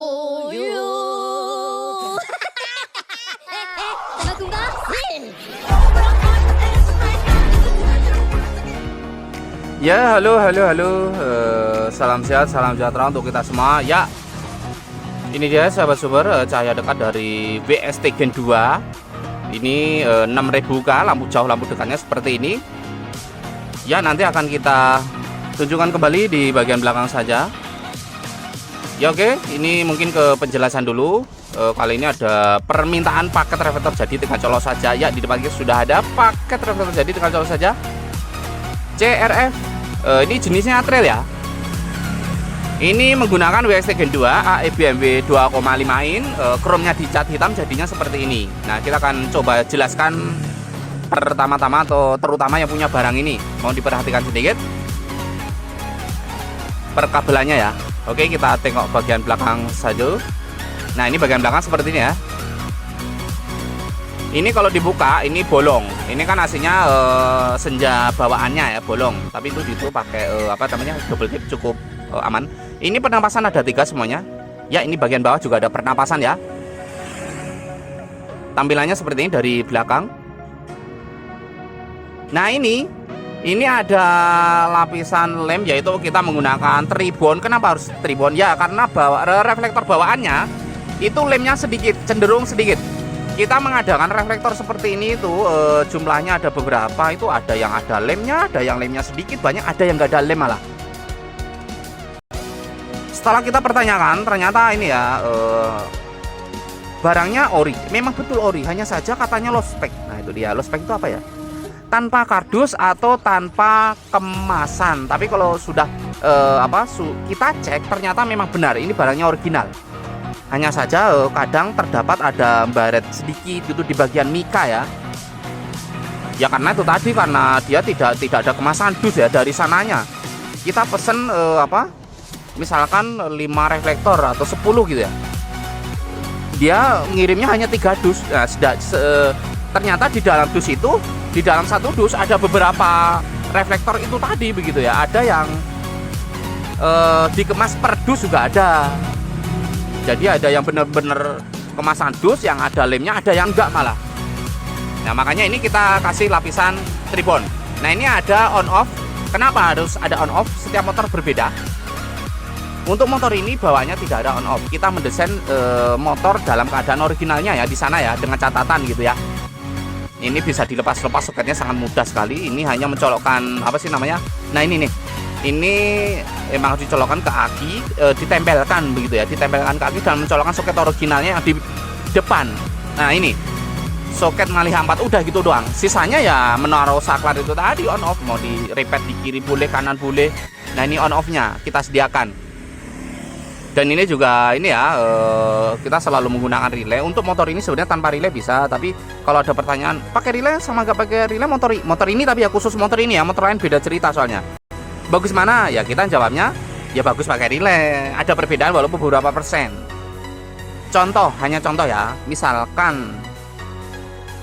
Uyuh. Tebak-tebak. Ya, halo. Salam sehat, salam sejahtera untuk kita semua. Ya, ini dia sahabat super, cahaya dekat dari WST Gen 2. Ini 6000K, lampu jauh, lampu dekatnya seperti ini. Ya, nanti akan kita tunjukkan kembali di bagian belakang saja. Ya, oke, ini mungkin ke penjelasan dulu. Kali ini ada permintaan paket reflektor jadi tinggal colok saja. Ya, di depan kita sudah ada paket reflektor jadi tinggal colok saja. CRF, ini jenisnya trail ya. Ini menggunakan WST Gen 2 AEBMW 2,5 in, chrome-nya dicat hitam jadinya seperti ini. Nah, kita akan coba jelaskan pertama-tama atau terutama yang punya barang ini. Mohon diperhatikan sedikit perkabelannya ya. Oke, kita tengok bagian belakang saja. Nah, ini bagian belakang seperti ini ya. Ini kalau dibuka ini bolong. Ini kan aslinya senja bawaannya ya, bolong. Tapi itu pakai apa namanya, double tip, cukup aman. Ini pernapasan ada 3 semuanya. Ya, ini bagian bawah juga ada pernapasan ya. Tampilannya seperti ini dari belakang. Nah, ini ada lapisan lem, yaitu kita menggunakan tribon. Kenapa harus tribon? Ya, karena reflektor bawaannya itu lemnya sedikit, cenderung sedikit. Kita mengadakan reflektor seperti ini itu jumlahnya ada beberapa. Itu ada yang ada lemnya, ada yang lemnya sedikit banyak, ada yang nggak ada lem malah. Setelah kita pertanyakan, ternyata ini ya barangnya ori. Memang betul ori, hanya saja katanya low spec. Nah, itu dia, low spec itu apa ya? Tanpa kardus atau tanpa kemasan. Tapi kalau sudah kita cek, ternyata memang benar ini barangnya original. Hanya saja kadang terdapat ada baret sedikit itu di bagian mika ya. Ya karena itu tadi, karena dia tidak ada kemasan dus ya dari sananya. Kita pesen misalkan 5 reflektor atau 10 gitu ya. Dia ngirimnya hanya 3 dus. Nah, ternyata di dalam dus itu, di dalam satu dus ada beberapa reflektor itu tadi begitu ya. Ada yang dikemas per dus juga ada. Jadi ada yang benar-benar kemasan dus, yang ada lemnya, ada yang enggak malah. Nah, makanya ini kita kasih lapisan tribon. Nah, ini ada on off. Kenapa harus ada on off? Setiap motor berbeda. Untuk motor ini bawahnya tidak ada on off. Kita mendesain motor dalam keadaan originalnya ya di sana ya, dengan catatan gitu ya. Ini bisa dilepas-lepas, soketnya sangat mudah sekali. Ini hanya mencolokkan apa sih namanya? Nah, ini nih. Ini emang harus dicolokkan ke aki, ditempelkan begitu ya, ditempelkan ke aki dan mencolokkan soket originalnya yang di depan. Nah, ini soket Maliha 4 udah gitu doang. Sisanya ya menaruh saklar itu tadi on off, mau di repeat di kiri boleh, kanan boleh. Nah, ini on off-nya kita sediakan. Dan ini juga ini ya, kita selalu menggunakan relay. Untuk motor ini sebenarnya tanpa relay bisa, tapi kalau ada pertanyaan pakai relay sama nggak pakai relay motor ini, tapi ya khusus motor ini ya, motor lain beda cerita soalnya. Bagus mana? Ya kita jawabnya ya bagus pakai relay. Ada perbedaan walaupun beberapa persen. Contoh, hanya contoh ya. Misalkan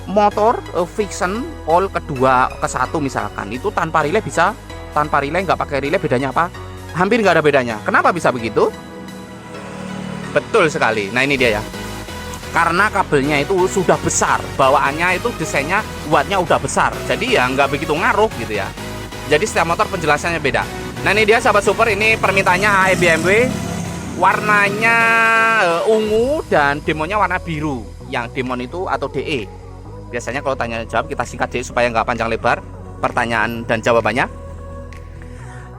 motor Vixen all kedua ke 1 misalkan, itu tanpa relay bisa, tanpa relay nggak pakai relay, bedanya apa? Hampir nggak ada bedanya. Kenapa bisa begitu? Betul sekali. Nah, ini dia ya. Karena kabelnya itu sudah besar, bawaannya itu desainnya, wattnya udah besar. Jadi ya nggak begitu ngaruh gitu ya. Jadi setiap motor penjelasannya beda. Nah, ini dia sahabat super, ini permintaannya AEBMW. Warnanya ungu dan demonnya warna biru. Yang demon itu atau DE. Biasanya kalau tanya jawab kita singkat DE supaya nggak panjang lebar pertanyaan dan jawabannya.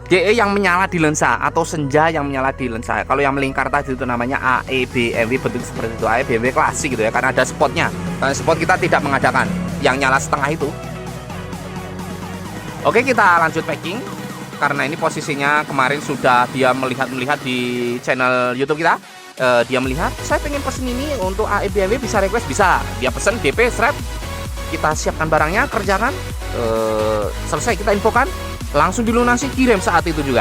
DE yang menyala di lensa atau senja yang menyala di lensa. Kalau yang melingkar tadi itu namanya AEBMW, bentuk seperti itu, AEBMW klasik gitu ya, karena ada spotnya. Karena spot kita tidak mengadakan yang nyala setengah itu. Oke, kita lanjut packing. Karena ini posisinya kemarin sudah dia melihat di channel YouTube kita. Dia melihat, saya pengen pesen ini untuk AEBMW, bisa request, bisa. Dia pesen DP seret. Kita siapkan barangnya, kerjakan, selesai kita infokan, langsung dilunasi, kirim saat itu juga.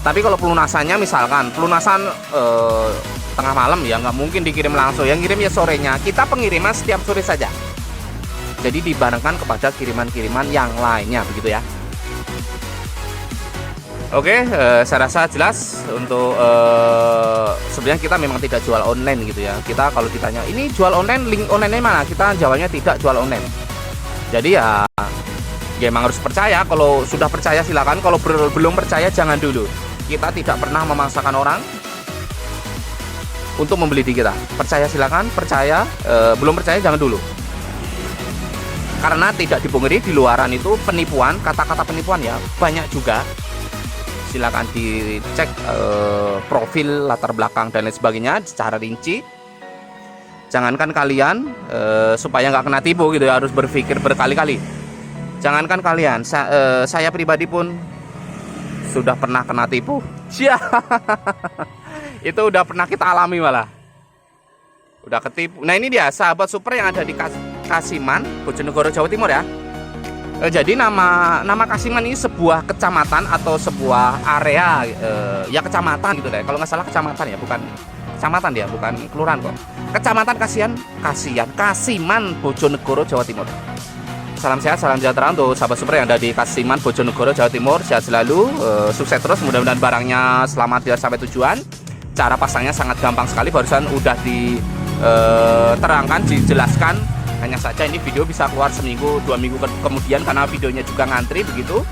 Tapi kalau pelunasannya misalkan pelunasan tengah malam ya nggak mungkin dikirim langsung. Yang kirim ya sorenya. Kita pengiriman setiap sore saja. Jadi dibarengkan kepada kiriman-kiriman yang lainnya begitu ya. Oke, saya rasa jelas untuk sebenarnya kita memang tidak jual online gitu ya. Kita kalau ditanya ini jual online, link online-nya mana? Kita jawabnya tidak jual online. Jadi ya emang harus percaya. Kalau sudah percaya silakan, kalau belum percaya jangan dulu. Kita tidak pernah memaksakan orang untuk membeli di kita. Percaya silakan, percaya, belum percaya jangan dulu. Karena tidak dipungkiri di luaran itu penipuan, kata-kata penipuan ya banyak juga. Silakan dicek profil, latar belakang dan lain sebagainya secara rinci. Jangankan kalian supaya nggak kena tipu gitu ya, harus berpikir berkali-kali. Jangankan kalian, saya pribadi pun sudah pernah kena tipu. Itu udah pernah kita alami malah. Udah ketipu. Nah ini dia sahabat super yang ada di Kasiman, Bojonegoro, Jawa Timur ya. Jadi nama Kasiman ini sebuah kecamatan atau sebuah area ya kecamatan gitu deh. Kalau nggak salah kecamatan ya, bukan kecamatan dia, bukan kelurahan kok. Kecamatan Kasiman, Bojonegoro, Jawa Timur. Salam sehat, salam sejahtera untuk sahabat super yang ada di Kasiman, Bojonegoro, Jawa Timur. Sehat selalu, sukses terus, mudah-mudahan barangnya selamat dia sampai tujuan. Cara pasangnya sangat gampang sekali, barusan udah diterangkan, dijelaskan. Hanya saja ini video bisa keluar seminggu, 2 minggu kemudian karena videonya juga ngantri begitu.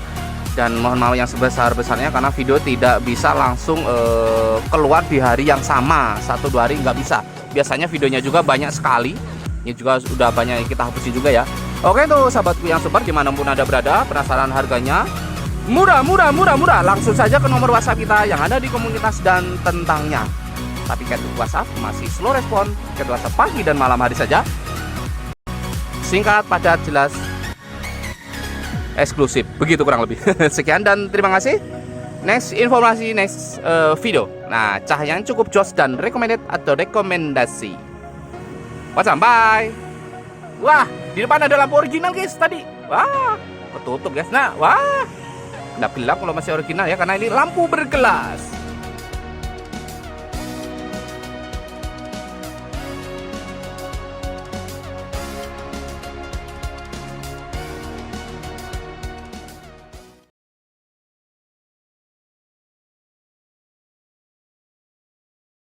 Dan mohon maaf yang sebesar-besarnya karena video tidak bisa langsung keluar di hari yang sama, 1-2 hari nggak bisa. Biasanya videonya juga banyak sekali. Ini juga sudah banyak yang kita hapusin juga ya. Oke tuh sahabatku yang super dimanapun Anda berada, penasaran harganya? Murah. Langsung saja ke nomor WhatsApp kita yang ada di komunitas dan tentangnya. Tapi ke WhatsApp masih slow respon, ke WhatsApp pagi dan malam hari saja. Singkat, padat, jelas, eksklusif. Begitu kurang lebih. Sekian dan terima kasih. Next informasi, next video. Nah, cahayanya cukup jos dan recommended atau rekomendasi. WhatsApp, bye. Wah, di depan ada lampu original guys tadi. Wah, ketutup guys. Nah, wah, nggak gelap kalau masih original ya, karena ini lampu bergelas.